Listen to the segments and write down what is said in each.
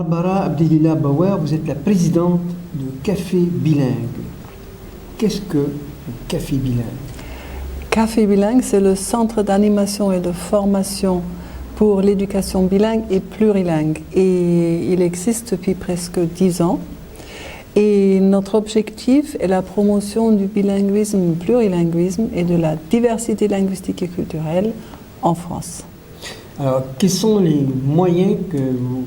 Barbara Abdelila Bauer, vous êtes la présidente de Café Bilingue. Qu'est-ce que le Café Bilingue? Café Bilingue, c'est le centre d'animation et de formation pour l'éducation bilingue et plurilingue. Et il existe depuis presque 10 ans. Et notre objectif est la promotion du bilinguisme, plurilinguisme et de la diversité linguistique et culturelle en France. Alors, quels sont les moyens que vous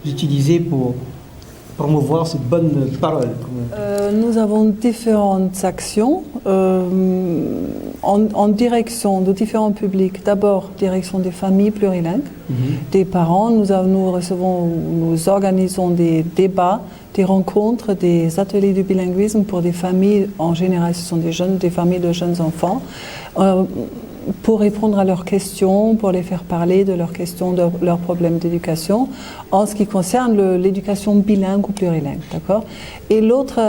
utilisez pour promouvoir cette bonne parole? Nous avons différentes actions en direction de différents publics. D'abord, direction des familles plurilingues, des parents. Nous organisons des débats, des rencontres, des ateliers de bilinguisme pour des familles, en général ce sont des familles de jeunes enfants, pour répondre à leurs questions, pour les faire parler de leurs questions, de leurs problèmes d'éducation, en ce qui concerne l'éducation bilingue ou plurilingue, d'accord? Et l'autre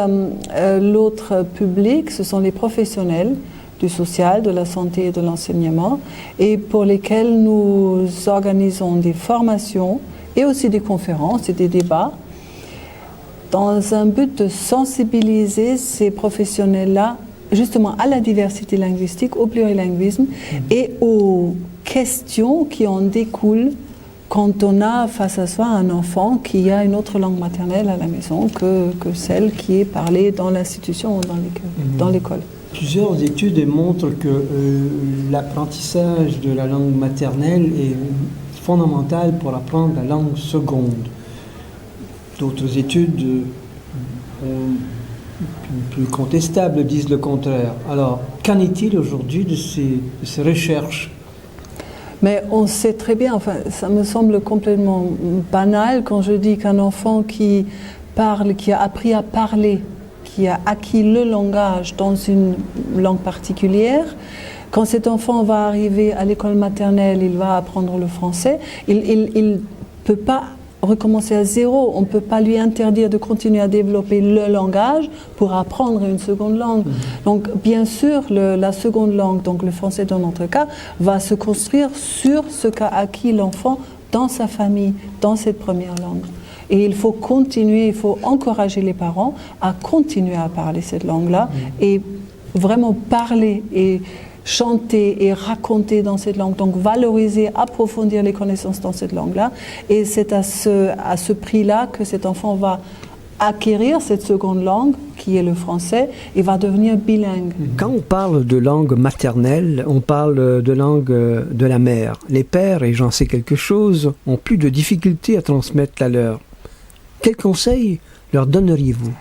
public, ce sont les professionnels du social, de la santé et de l'enseignement, et pour lesquels nous organisons des formations et aussi des conférences et des débats, dans un but de sensibiliser ces professionnels-là justement à la diversité linguistique, au plurilinguisme et aux questions qui en découlent quand on a face à soi un enfant qui a une autre langue maternelle à la maison que celle qui est parlée dans l'institution ou dans l'école. Plusieurs études montrent que l'apprentissage de la langue maternelle est fondamental pour apprendre la langue seconde. D'autres études plus contestables disent le contraire. Alors, qu'en est-il aujourd'hui de ces recherches? Mais on sait très bien, enfin, ça me semble complètement banal quand je dis qu'un enfant qui parle, qui a appris à parler, qui a acquis le langage dans une langue particulière, quand cet enfant va arriver à l'école maternelle, il va apprendre le français, il ne peut pas recommencer à zéro. On ne peut pas lui interdire de continuer à développer le langage pour apprendre une seconde langue. Donc, bien sûr, la seconde langue, donc le français dans notre cas, va se construire sur ce qu'a acquis l'enfant dans sa famille, dans cette première langue. Et il faut continuer, il faut encourager les parents à continuer à parler cette langue-là et vraiment parler et chanter et raconter dans cette langue, donc valoriser, approfondir les connaissances dans cette langue-là. Et c'est à ce prix-là que cet enfant va acquérir cette seconde langue, qui est le français, et va devenir bilingue. Quand on parle de langue maternelle, on parle de langue de la mère. Les pères, et j'en sais quelque chose, ont plus de difficultés à transmettre la leur. Quels conseils leur donneriez-vous?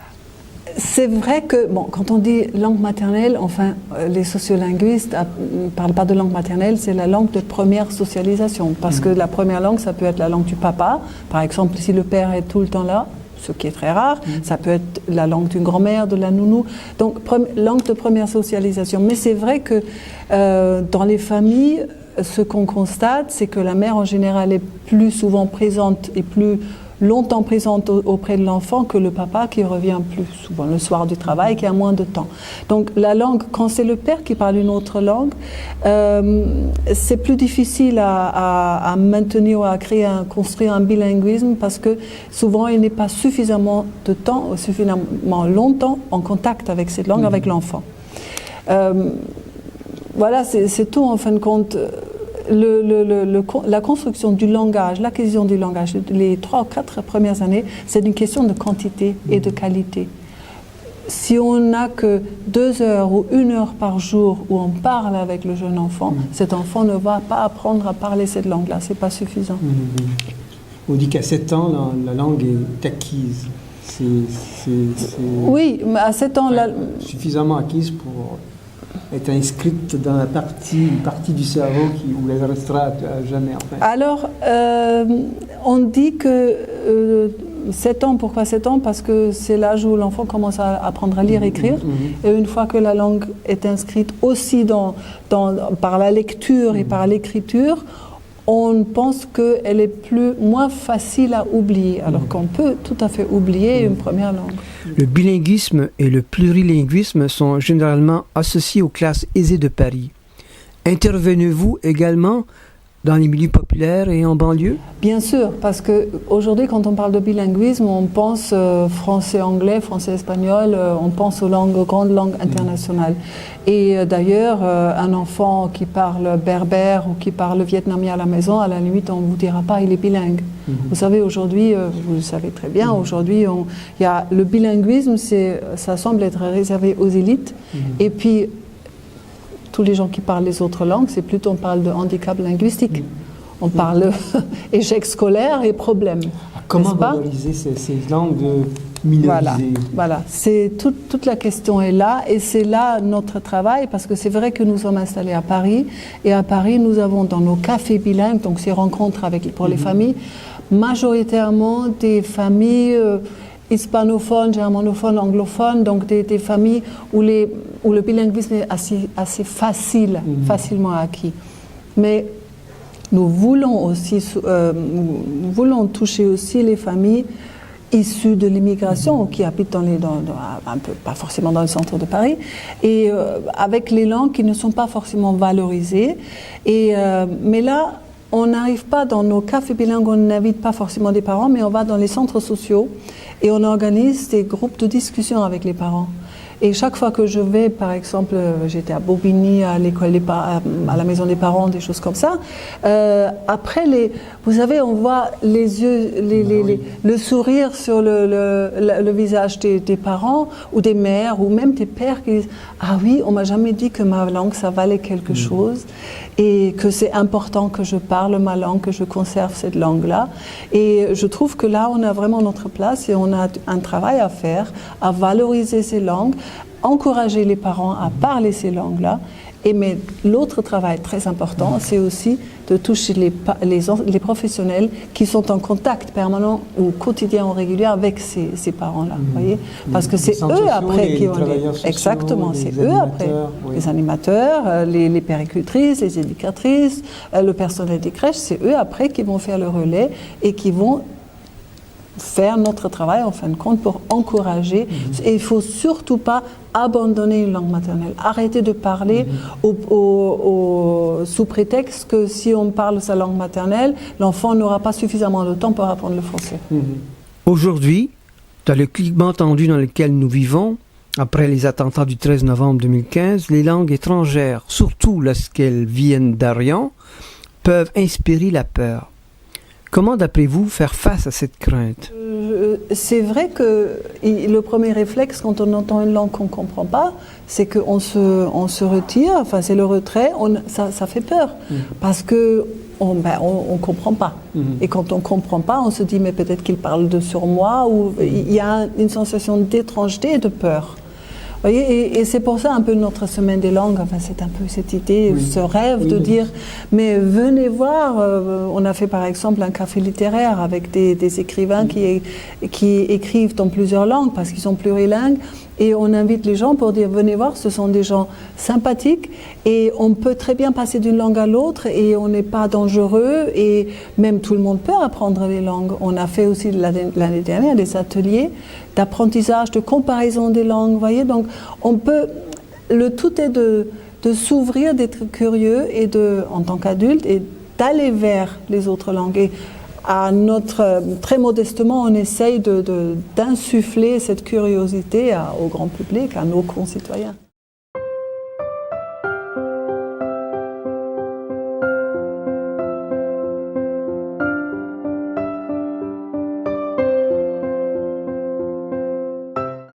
C'est vrai que, bon, quand on dit langue maternelle, enfin, les sociolinguistes ne parlent pas de langue maternelle, c'est la langue de première socialisation. Parce que la première langue, ça peut être la langue du papa. Par exemple, si le père est tout le temps là, ce qui est très rare, ça peut être la langue d'une grand-mère, de la nounou. Donc, langue de première socialisation. Mais c'est vrai que dans les familles, ce qu'on constate, c'est que la mère, en général, est plus souvent présente et plus longtemps présente auprès de l'enfant que le papa qui revient plus souvent le soir du travail, qui a moins de temps. Donc la langue, quand c'est le père qui parle une autre langue, c'est plus difficile à maintenir ou à construire un bilinguisme parce que souvent il n'est pas suffisamment de temps, suffisamment longtemps en contact avec cette langue, avec l'enfant. Voilà, c'est tout en fin de compte. La construction du langage, l'acquisition du langage, les 3 ou 4 premières années, c'est une question de quantité et de qualité. Si on n'a que 2 heures ou 1 heure par jour où on parle avec le jeune enfant, cet enfant ne va pas apprendre à parler cette langue-là, c'est pas suffisant. On dit qu'à 7 ans, la langue est acquise. Oui, mais à 7 ans... suffisamment acquise pour être inscrite dans une partie du cerveau où elle restera à jamais. En fait. Alors, on dit que 7 ans, pourquoi 7 ans? Parce que c'est l'âge où l'enfant commence à apprendre à lire et écrire. Et une fois que la langue est inscrite aussi par la lecture et par l'écriture, on pense qu'elle est moins facile à oublier, alors qu'on peut tout à fait oublier une première langue. Le bilinguisme et le plurilinguisme sont généralement associés aux classes aisées de Paris. Intervenez-vous également dans les milieux populaires et en banlieue? Bien sûr, parce qu'aujourd'hui, quand on parle de bilinguisme, on pense français-anglais, français-espagnol, on pense aux grandes langues internationales. Et d'ailleurs, un enfant qui parle berbère ou qui parle vietnamien à la maison, à la limite, on ne vous dira pas il est bilingue. Vous savez, aujourd'hui, vous le savez très bien, aujourd'hui, il y a le bilinguisme, ça semble être réservé aux élites. Et puis, tous les gens qui parlent les autres langues, c'est plutôt on parle de handicap linguistique. On parle échec scolaire et problèmes. Comment valoriser ces langues minorisées? Voilà. C'est toute la question est là et c'est là notre travail parce que c'est vrai que nous sommes installés à Paris et à Paris nous avons dans nos cafés bilingues, donc ces rencontres pour les familles, majoritairement des familles hispanophones, germanophones, anglophones, donc des familles où le bilinguisme est assez facilement acquis. Mais nous voulons toucher aussi les familles issues de l'immigration qui habitent un peu, pas forcément dans le centre de Paris, et avec les langues qui ne sont pas forcément valorisées. Mais là, on n'arrive pas dans nos cafés bilingues, on n'invite pas forcément des parents, mais on va dans les centres sociaux et on organise des groupes de discussion avec les parents. Et chaque fois que je vais, par exemple, j'étais à Bobigny, à l'école à la maison des parents, des choses comme ça. Après, vous savez, on voit les yeux, le sourire sur le visage des parents ou des mères ou même des pères qui disent « Ah oui, on m'a jamais dit que ma langue, ça valait quelque chose et que c'est important que je parle ma langue, que je conserve cette langue-là. » Et je trouve que là, on a vraiment notre place et on a un travail à faire, à valoriser ces langues, encourager les parents à parler ces langues-là. Mais l'autre travail très important, c'est aussi de toucher les professionnels qui sont en contact permanent ou quotidien ou régulier avec ces parents-là. Voyez, parce que c'est eux après qui vont exactement, c'est eux après les animateurs, les péricultrices, les éducatrices, le personnel des crèches, c'est eux après qui vont faire le relais et qui vont faire notre travail en fin de compte pour encourager. Et il ne faut surtout pas abandonner une langue maternelle. Arrêter de parler sous prétexte que si on parle sa langue maternelle, l'enfant n'aura pas suffisamment de temps pour apprendre le français. Aujourd'hui, dans le climat tendu dans lequel nous vivons, après les attentats du 13 novembre 2015, les langues étrangères, surtout lorsqu'elles viennent d'Orient, peuvent inspirer la peur. Comment, d'après vous, faire face à cette crainte? C'est vrai que le premier réflexe, quand on entend une langue qu'on ne comprend pas, c'est qu'on se retire, enfin c'est le retrait, ça fait peur, parce qu'on ne comprend pas. Et quand on ne comprend pas, on se dit, mais peut-être qu'il parle sur moi, ou il y a une sensation d'étrangeté et de peur. Vous voyez, et c'est pour ça un peu notre semaine des langues, enfin c'est un peu cette idée, ce rêve de dire, mais venez voir, on a fait par exemple un café littéraire avec des écrivains qui écrivent dans plusieurs langues parce qu'ils sont plurilingues, et on invite les gens pour dire venez voir, ce sont des gens sympathiques et on peut très bien passer d'une langue à l'autre et on n'est pas dangereux et même tout le monde peut apprendre les langues. On a fait aussi l'année dernière des ateliers d'apprentissage, de comparaison des langues, vous voyez, donc on peut, le tout est de s'ouvrir, d'être curieux et en tant qu'adulte et d'aller vers les autres langues. Et très modestement, on essaye d'insuffler cette curiosité au grand public, à nos concitoyens.